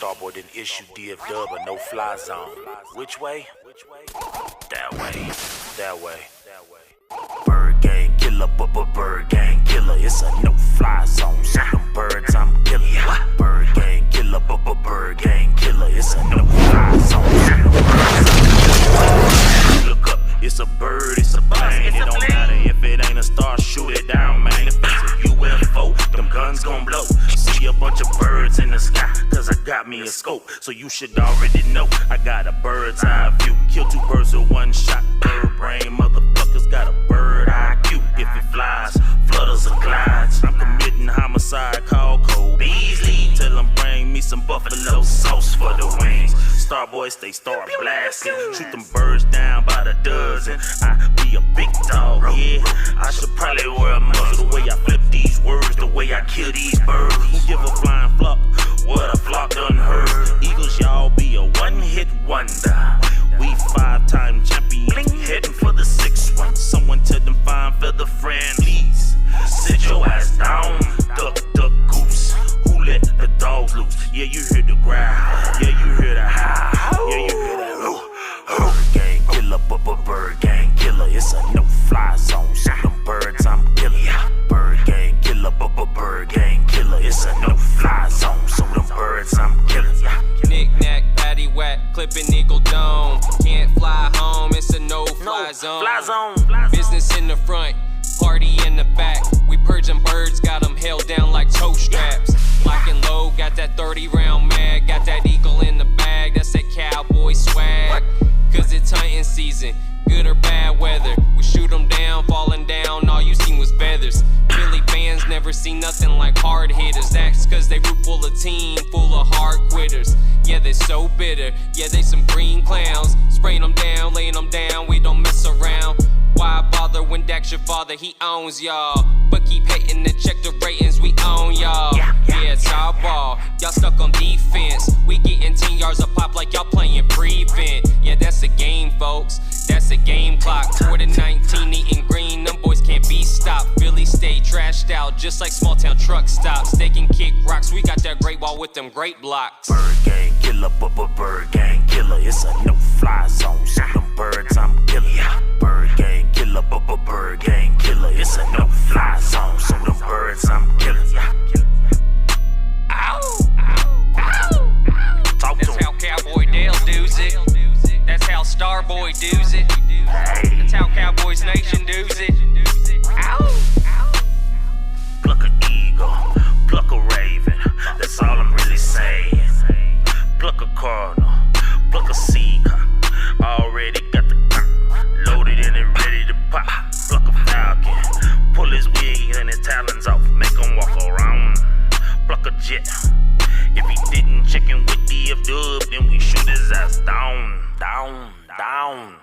Starboy didn't issue DF Dub a no-fly zone. Which way? That way. That way. Bird gang killer, bird gang killer. It's a no-fly zone, so them birds I'm killing. Bird gang killer, bird gang killer. It's a no-fly zone, so them birds I'm killing. Look up, it's a bird, it's a plane. It don't matter if it ain't a star, shoot it down, man. If it's a UFO, them guns gon' blow. See a bunch of birds in the sky, cause I got me a scope. So you should already know I got a bird's eye view. Kill two birds with one shot. Bird brain motherfuckers got a bird IQ. If it flies, flutters or glides, I'm committing homicide, call Cole Beasley. Tell them bring me some buffalo sauce for the wings. Starboy stay star blasting. Shoot them birds down by the dozen. I be a big dog, yeah. I should probably wear a muzzle. The way I flip these words, the way I kill these birds. Who give a flying flock what a flock done heard? Eagles, y'all be a one-hit wonder. We 5-time champion, heading for the 6th one. Someone tell them fine feather friend, please sit your ass down. Duck, duck, goose. Who let the dogs loose? Yeah, you hear the growl. Yeah, you hear the howl. Yeah, you hear that bird gang killer, bird gang killer. It's a no-fly zone, so them birds I'm killing. Bird gang killer, bird gang killer. It's a no-fly zone, so them birds I'm killing. Knick-knack, paddywhack, clipping eagle dome. Can't fly home, it's a no-fly zone. Fly zone. Business in the front, party in the back. We purging birds, got them held down like toe straps. Lock and load, got that 30-round mag. Got that eagle in the bag, that's that cowboy swag. Cause it's hunting season, good or bad weather. We shoot them down, falling down, all you seen was feathers. Philly fans never seen nothing like hard hitters. That's cause they root for a team full of hard quitters. Yeah, they so bitter, yeah, they some green clowns. Spraying them down, laying them down, we don't mess around. Why bother when Dak's your father, he owns y'all. But keep hating to check the ratings, we own y'all. Yeah, it's our ball, y'all stuck on defense. We getting 10 yards a pop like y'all playing prevent. Yeah, that's a game, folks, that's a game clock. 4 to 19, eating green, them boys can't be stopped. Philly stay trashed out, just like small town truck stops. They can kick rocks, we got that great wall with them great blocks. Bird gang killer, bird gang killer. It's a no-fly zone, so them birds I'm killing. Bird gang killer, bird gang killer. It's a no-fly zone, so them birds I'm killing. Ow, ow, ow. That's how Cowboy Dale does it. That's how Starboy does it. That's how Cowboys Nation does it. Ow. Pluck a eagle, pluck a raven. That's all I'm really saying. Pluck a cardinal, pluck a seagull. Already got the loaded and it ready to pop. Pluck a falcon, pull his wings and his talons off, make him walk around. Pluck a jet. If he didn't check in with DF Dub, then we shoot his ass down, down, down.